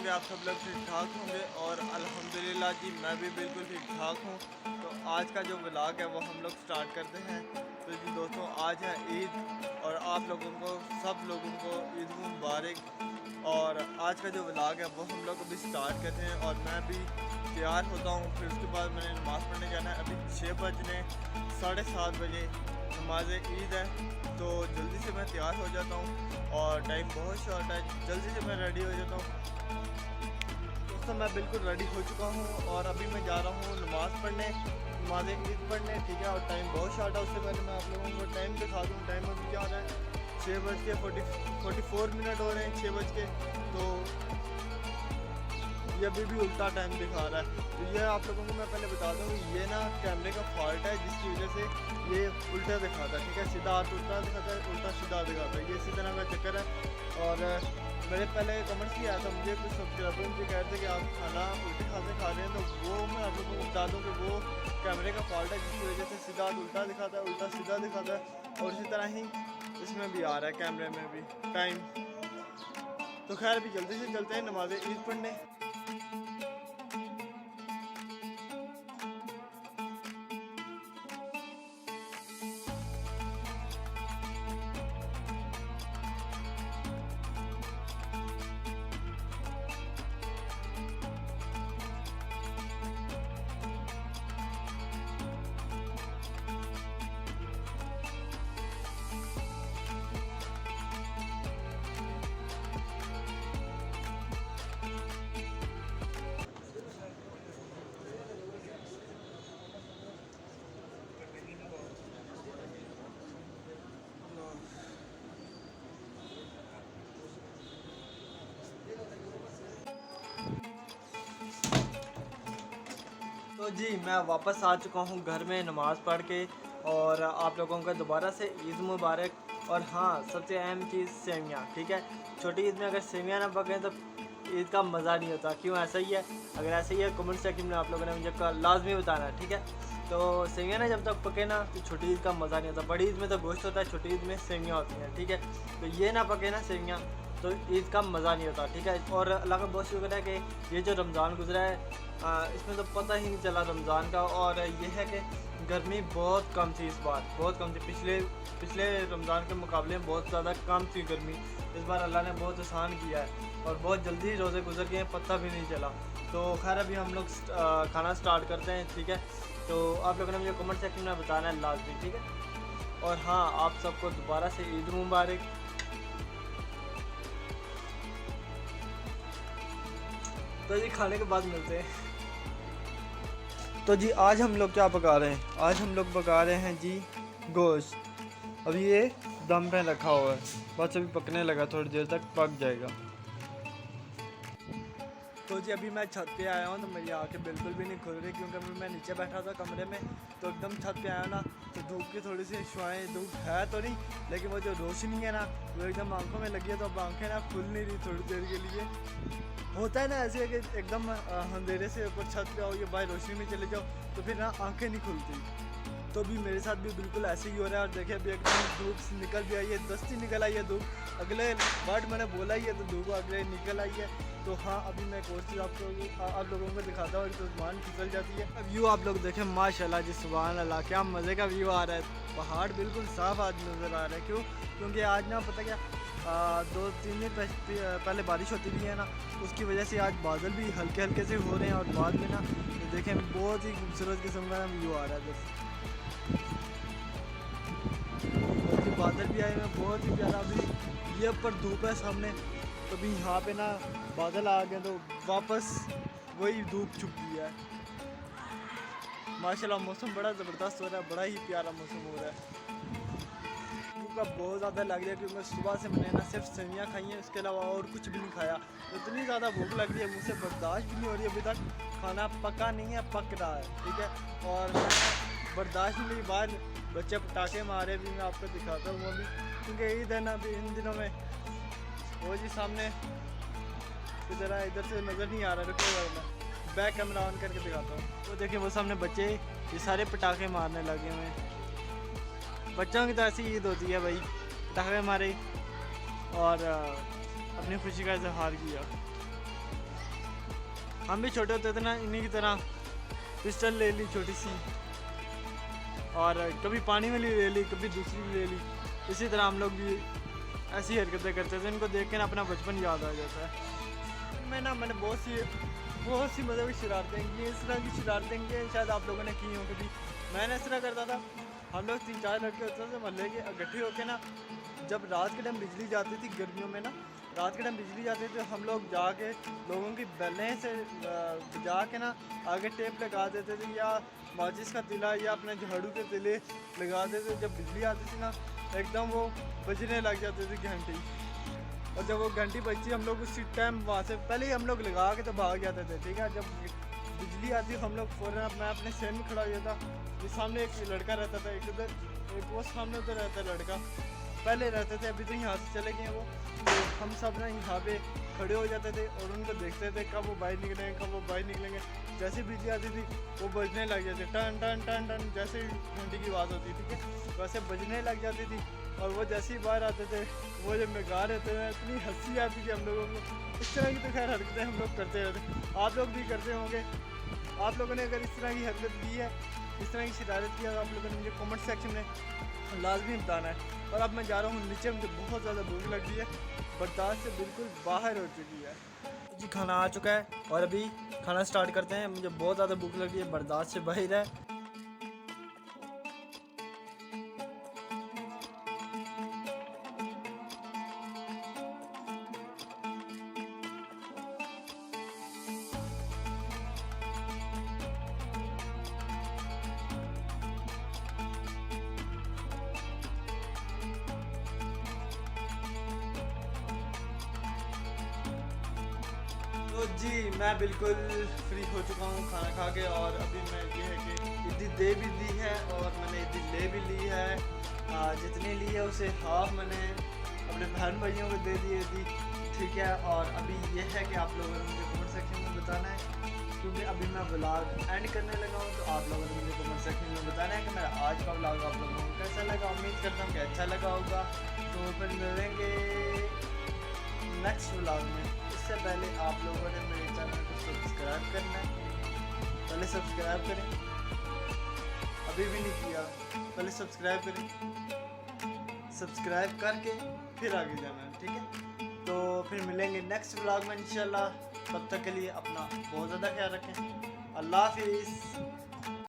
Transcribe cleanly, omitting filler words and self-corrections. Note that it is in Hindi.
होंगे आप सब लोग ठीक ठाक होंगे। और अल्हम्दुलिल्लाह जी मैं भी बिल्कुल ठीक ठाक हूँ। तो आज का जो व्लॉग है वो हम लोग स्टार्ट करते हैं। तो जी दोस्तों, आज है ईद और आप लोगों को सब लोगों को ईद मुबारक। और आज का जो व्लॉग है वो हम लोग अभी स्टार्ट करते हैं और मैं भी तैयार होता हूँ। फिर उसके बाद मैंने नमाज़ पढ़ने जाना है। अभी 6 बजने 7:30 बजे नमाज ईद है, तो जल्दी से मैं तैयार हो जाता हूँ और टाइम बहुत शॉर्ट है, जल्दी से मैं रेडी हो जाता हूँ। दोस्तों मैं बिल्कुल रेडी हो चुका हूँ और अभी मैं जा रहा हूँ नमाज़ पढ़ने, नमाज ईद पढ़ने, ठीक है। और टाइम बहुत शॉर्ट है। उससे पहले मैं आप लोगों को टाइम दिखा दूँ। टाइम अभी क्या हो रहा है, 6:44 हो रहे हैं, 6 बज के। तो ये अभी भी उल्टा टाइम दिखा रहा है। तो ये आप लोगों को मैं पहले बता दूँ, ये ना कैमरे का फॉल्ट है जिसकी वजह से ये उल्टा दिखाता है, ठीक है। सीधा हाथ उल्टा दिखाता है, उल्टा सीधा दिखाता है, ये इसी तरह का चक्कर है। और मेरे पहले कमेंट्स भी आया था, मुझे कुछ सब्सक्राइबर मुझे कह रहे थे कि आप खाना उल्टे हाथ से खा रहे हैं। तो वो मैं आप लोगों को बता दूँ कि वो कैमरे का फॉल्ट है जिसकी वजह से सीधा हाथ उल्टा दिखाता है, उल्टा सीधा दिखाता है। और इसी तरह ही इसमें भी आ रहा है, कैमरे में भी टाइम। तो खैर अभी जल्दी से चलते हैं नमाज ईद पढ़ने। तो जी मैं वापस आ चुका हूँ घर में नमाज़ पढ़ के। और आप लोगों का दोबारा से ईद मुबारक। और हाँ, सबसे अहम चीज़ सेवियाँ, ठीक है। छोटी ईद में अगर सेवियाँ ना पकें तो ईद का मज़ा नहीं होता। क्यों ऐसा ही है? अगर ऐसा ही है कमेंट सेक्शन में आप लोगों ने मुझे लाजमी बताना है, ठीक है। तो सेवियाँ ना जब तक पके ना तो छोटी ईद का मज़ा नहीं होता। बड़ी ईद में तो गोश्त होता है, छोटी ईद में सेवियाँ होती हैं, ठीक है। तो ये ना पके ना सेवियाँ तो ईद का मज़ा नहीं होता, ठीक है। और अल्लाह का बहुत शुक्र है कि ये जो रमज़ान गुजरा है इसमें तो पता ही नहीं चला रमज़ान का। और ये है कि गर्मी बहुत कम थी इस बार, बहुत कम थी। पिछले रमज़ान के मुकाबले में बहुत ज़्यादा कम थी गर्मी। इस बार अल्लाह ने बहुत आसान किया है और बहुत जल्दी रोज़े गुजर गए, पता भी नहीं चला। तो खैर अभी हम लोग खाना स्टार्ट करते हैं, ठीक है। तो आप लोगों ने मुझे कमेंट सेक्शन में बताना है लाजमी, ठीक है। और हाँ, आप सबको दोबारा से ईद मुबारक। तो जी खाने के बाद मिलते हैं। तो जी आज हम लोग क्या पका रहे हैं? आज हम लोग पका रहे हैं जी गोश्त। अभी ये दम पे रखा हुआ है, बस अभी पकने लगा, थोड़ी देर तक पक जाएगा। तो जी अभी मैं छत पे आया हूँ तो मेरी आँखें बिल्कुल भी नहीं खुल रही क्योंकि अभी मैं नीचे बैठा था कमरे में। तो एकदम छत पे आया ना तो धूप की थोड़ी सी शुआएँ, धूप है तो नहीं लेकिन वो जो रोशनी है ना वो एकदम आंखों में लगी है। तो अब आँखें ना खुल नहीं रही थोड़ी देर के लिए। होता है ना ऐसे कि एकदम अंधेरे से ऊपर छत पे आओ या बाहर रोशनी में चले जाओ तो फिर ना आंखें नहीं खुलती। तो भी मेरे साथ भी बिल्कुल ऐसे ही हो रहा है। और देखिए अभी एकदम धूप निकल भी आई है, दस्ती निकल आई है धूप। अगले वर्ड मैंने बोला ही है तो धूप अगले निकल आई है। तो हाँ अभी मैं कोशिश आप लोगों को दिखाता हूँ तो मान फिसल जाती है। अब व्यू आप लोग देखें, माशाल्लाह जी, सुभान अल्लाह, क्या मज़े का व्यू आ रहा है। पहाड़ बिल्कुल साफ आज नज़र आ रहा है। क्यों? क्योंकि आज ना पता क्या 2-3 दिन पहले बारिश होती भी है ना, उसकी वजह से आज बादल भी हल्के हल्के से हो रहे हैं। और बाद में ना तो देखें बहुत ही खूबसूरत किस्म का व्यू आ रहा है। तो बादल भी आए हैं बहुत ही प्यारा। अभी ये ऊपर धूप है सामने, तो अभी यहाँ पे ना बादल आ गए तो वापस वही धूप छुप गई है। माशाल्लाह मौसम बड़ा ज़बरदस्त हो रहा है, बड़ा ही प्यारा मौसम हो रहा है। भूख का बहुत ज़्यादा लग रही है क्योंकि सुबह से मैंने ना सिर्फ सेवियाँ खाई हैं, उसके अलावा और कुछ भी नहीं खाया। तो इतनी ज़्यादा भूख लग रही है, मुझसे बर्दाश्त भी नहीं हो रही। अभी तक खाना पका नहीं है, पक रहा है, ठीक है। और बर्दाश्त नहीं मेरी बाहर बच्चे पटाखे मारे भी, मैं आपको दिखाता हूँ अभी क्योंकि ईद है ना अभी इन दिनों में। वो जी सामने इधर से नज़र नहीं आ रहा, रुको मैं बैक कैमरा ऑन करके दिखाता हूँ। तो देखिए वो सामने बच्चे ये सारे पटाखे मारने लगे हुए हैं। बच्चों की तो ऐसी ईद होती है भाई, पटाखे मारे और अपनी खुशी का इजहार किया। हम भी छोटे होते थे ना, इन्हीं की तरह पिस्टल ले ली छोटी सी, और कभी पानी में ले ली, कभी दूसरी ले ली। इसी तरह हम लोग भी ऐसी हरकतें करते थे। इनको देख के ना अपना बचपन याद आ जाता है। मैंने बहुत सी मज़े की शरारतें की, इस तरह की शरारतें की शायद आप लोगों ने की हों कभी। मैंने इस तरह करता था, हम लोग 3-4 लड़के होते थे मोहल्ले के, इकट्ठे होकर ना, जब रात के टाइम बिजली जाती थी गर्मियों में ना, रात के टाइम बिजली जाती थी, हम लोग जाके लोगों की बेलें से बजा के ना आगे टेप लगा देते थे, या माचिस का तिला या अपने झाड़ू के तिले लगा देते। जब बिजली आती थी ना, एकदम वो बजने लग जाती थी घंटी, और जब वो घंटी बजती हम लोग उसी टाइम वहाँ से पहले ही हम लोग लगा के तो भाग जाते थे। ठीक है, जब बिजली आती हम लोग फ़ौरन, मैं अपने स्टैंड में खड़ा हो जाता, ये सामने एक लड़का रहता था, एक उधर, एक वो सामने उधर रहता लड़का, पहले रहते थे, अभी तो यहाँ से चले गए वो। तो हम सब ना यहाँ पे खड़े हो जाते थे और उनको देखते थे कब वो बाहर निकलेंगे, कब वो बाहर निकलेंगे। जैसे बिजली आती थी वो बजने लग जाते, टन टन टन टन, जैसे घंटी की आवाज़ होती थी, ठीक है, वैसे बजने लग जाती थी। और वो जैसे ही बाहर आते थे, वो जब मैं गा रहे थे, इतनी हंसी आती थी हम लोगों को। इस तरह की तो खैर हरकतें हम लोग करते रहते, आप लोग भी करते होंगे। आप लोगों ने अगर इस तरह की हरकत की है, इस तरह की शरारत की है, आप लोगों ने मुझे कमेंट सेक्शन में लाजमी बताना है। और अब मैं जा रहा हूँ नीचे, मुझे बहुत ज़्यादा भूख लगी है, बर्दाश्त से बिल्कुल बाहर हो चुकी है जी। खाना आ चुका है और अभी खाना स्टार्ट करते हैं। मुझे बहुत ज़्यादा भूख लगी है, बर्दाश्त से बाहर है। तो जी मैं बिल्कुल फ्री हो चुका हूँ खाना खा के, और अभी मैं ये है कि इतनी दे भी दी है और मैंने इतनी ले भी ली है। जितनी ली है उसे हाफ मैंने अपने बहन भाइयों को दे दिए थी, ठीक है। और अभी ये है कि आप लोगों ने मुझे कमेंट सेक्शन में बताना है, क्योंकि अभी मैं व्लॉग एंड करने लगा हूँ, तो आप लोगों ने मुझे कमेंट सेक्शन में बताना है कि मेरा आज का व्लॉग आप लोगों को कैसा लगा। उम्मीद करता हूँ कि अच्छा लगा होगा। तो फिर मिलेंगे नेक्स्ट व्लॉग में। इससे पहले आप लोगों ने मेरे चैनल को सब्सक्राइब करना है, पहले सब्सक्राइब करें, अभी भी नहीं किया, पहले सब्सक्राइब करें, सब्सक्राइब करके फिर आगे जाना है, ठीक है। तो फिर मिलेंगे नेक्स्ट व्लॉग में इंशाल्लाह। तब तक के लिए अपना बहुत ज़्यादा ख्याल रखें। अल्लाह हाफिज़।